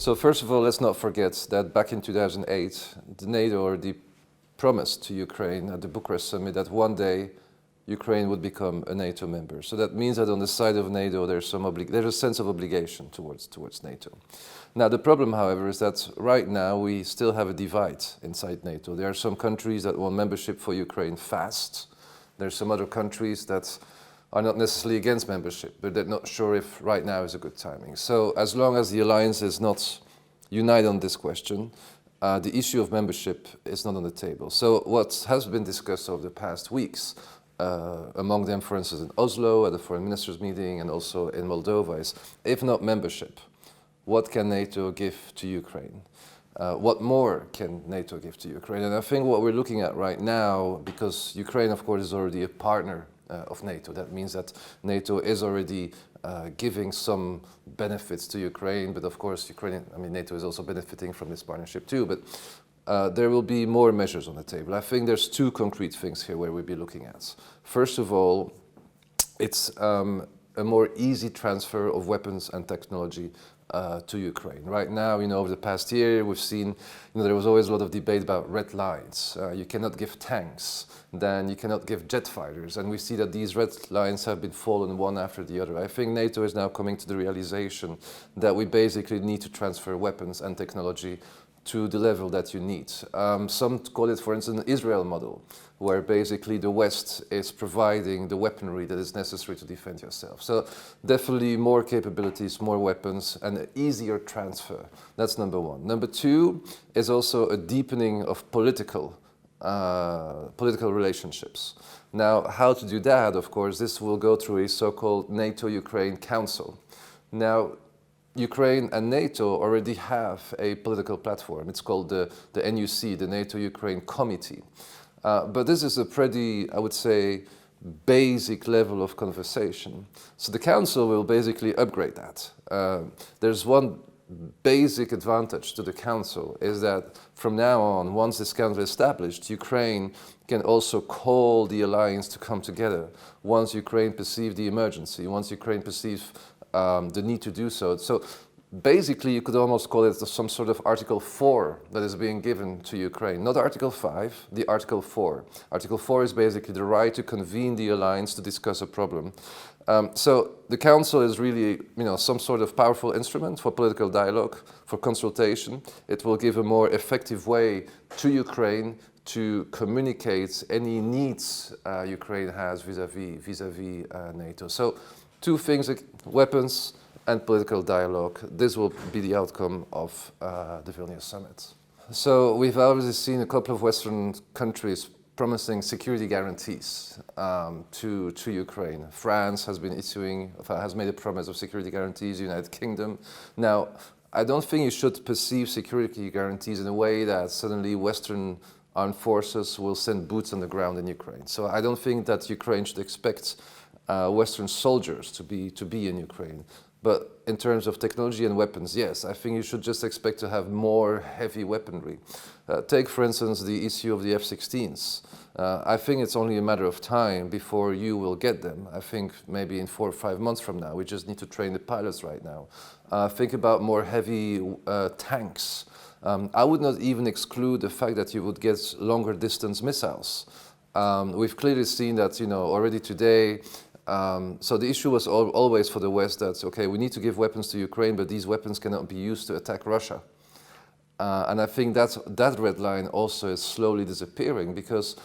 So first of all, let's not forget that back in 2008, the NATO already promised to Ukraine at the Bucharest summit that one day Ukraine would become a NATO member. So that means that on the side of NATO, there's a sense of obligation towards NATO. Now, the problem, however, is that right now we still have a divide inside NATO. There are some countries that want membership for Ukraine fast. There are some other countries that are not necessarily against membership, but they're not sure if right now is a good timing. So as long as the alliance is not united on this question, the issue of membership is not on the table. So what has been discussed over the past weeks, among them, for instance, in Oslo at the foreign ministers meeting and also in Moldova, is if not membership, what can NATO give to Ukraine? What more can NATO give to Ukraine? And I think what we're looking at right now, because Ukraine, of course, is already a partner of NATO. That means that NATO is already giving some benefits to Ukraine, but of course, NATO is also benefiting from this partnership too. But there will be more measures on the table. I think there's two concrete things here where we'll be looking at. First of all, it's a more easy transfer of weapons and technology to Ukraine. Right now, over the past year, we've seen, there was always a lot of debate about red lines. You cannot give tanks, then you cannot give jet fighters. And we see that these red lines have been fallen one after the other. I think NATO is now coming to the realization that we basically need to transfer weapons and technology to the level that you need. Some call it, for instance, an Israel model, where basically the West is providing the weaponry that is necessary to defend yourself. So definitely more capabilities, more weapons, and an easier transfer. That's number one. Number two is also a deepening of political relationships. Now, how to do that, of course, this will go through a so-called NATO-Ukraine Council. Now, Ukraine and NATO already have a political platform. It's called the NUC, the NATO-Ukraine Committee. But this is a pretty, I would say, basic level of conversation. So the Council will basically upgrade that. There's one basic advantage to the Council, is that from now on, once this Council is established, Ukraine can also call the alliance to come together once Ukraine perceives the emergency, once Ukraine perceives the need to do so. So basically, you could almost call it some sort of Article 4 that is being given to Ukraine. Not Article 5, the Article 4. Article 4 is basically the right to convene the alliance to discuss a problem. So the Council is really, some sort of powerful instrument for political dialogue, for consultation. It will give a more effective way to Ukraine to communicate any needs Ukraine has vis-à-vis NATO. So two things, weapons and political dialogue. This will be the outcome of the Vilnius summit. So we've already seen a couple of Western countries promising security guarantees to Ukraine. France has made a promise of security guarantees, United Kingdom. Now, I don't think you should perceive security guarantees in a way that suddenly Western armed forces will send boots on the ground in Ukraine. So I don't think that Ukraine should expect Western soldiers to be in Ukraine. But in terms of technology and weapons, yes, I think you should just expect to have more heavy weaponry. Take, for instance, the issue of the F-16s. I think it's only a matter of time before you will get them. I think maybe in 4 or 5 months from now. We just need to train the pilots right now. Think about more heavy tanks. I would not even exclude the fact that you would get longer distance missiles. We've clearly seen that, already today. So the issue was always for the West that, okay, we need to give weapons to Ukraine, but these weapons cannot be used to attack Russia. And I think that red line also is slowly disappearing, because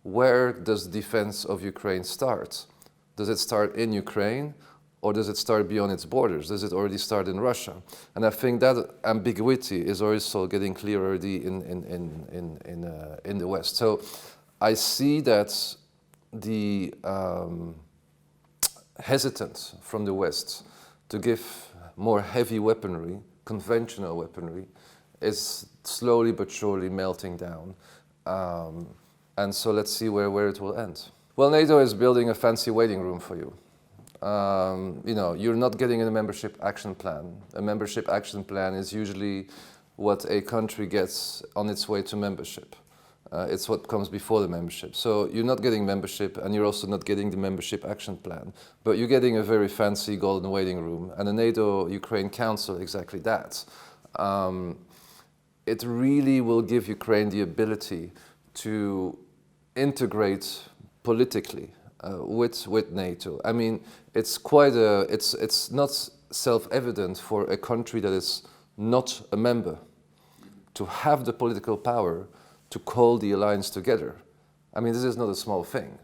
where does the defense of Ukraine start? Does it start in Ukraine, or does it start beyond its borders? Does it already start in Russia? And I think that ambiguity is also getting clear already in the West. So I see that the hesitant from the West to give more heavy weaponry, conventional weaponry, is slowly but surely melting down. And so let's see where it will end. Well, NATO is building a fancy waiting room for you. You're not getting a membership action plan. A membership action plan is usually what a country gets on its way to membership. It's what comes before the membership. So you're not getting membership, and you're also not getting the membership action plan. But you're getting a very fancy golden waiting room, and the NATO-Ukraine Council, exactly that. it really will give Ukraine the ability to integrate politically with NATO. I mean, it's not self-evident for a country that is not a member to have the political power to call the alliance together. I mean, this is not a small thing.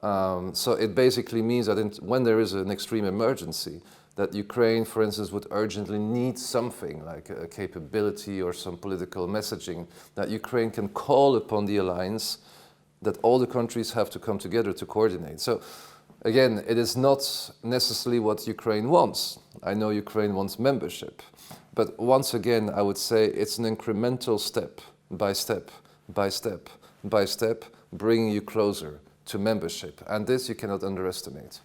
So it basically means that when there is an extreme emergency, that Ukraine, for instance, would urgently need something like a capability or some political messaging, that Ukraine can call upon the alliance, that all the countries have to come together to coordinate. So again, it is not necessarily what Ukraine wants. I know Ukraine wants membership. But once again, I would say it's an incremental step by step, by step, by step, bringing you closer to membership. And this you cannot underestimate.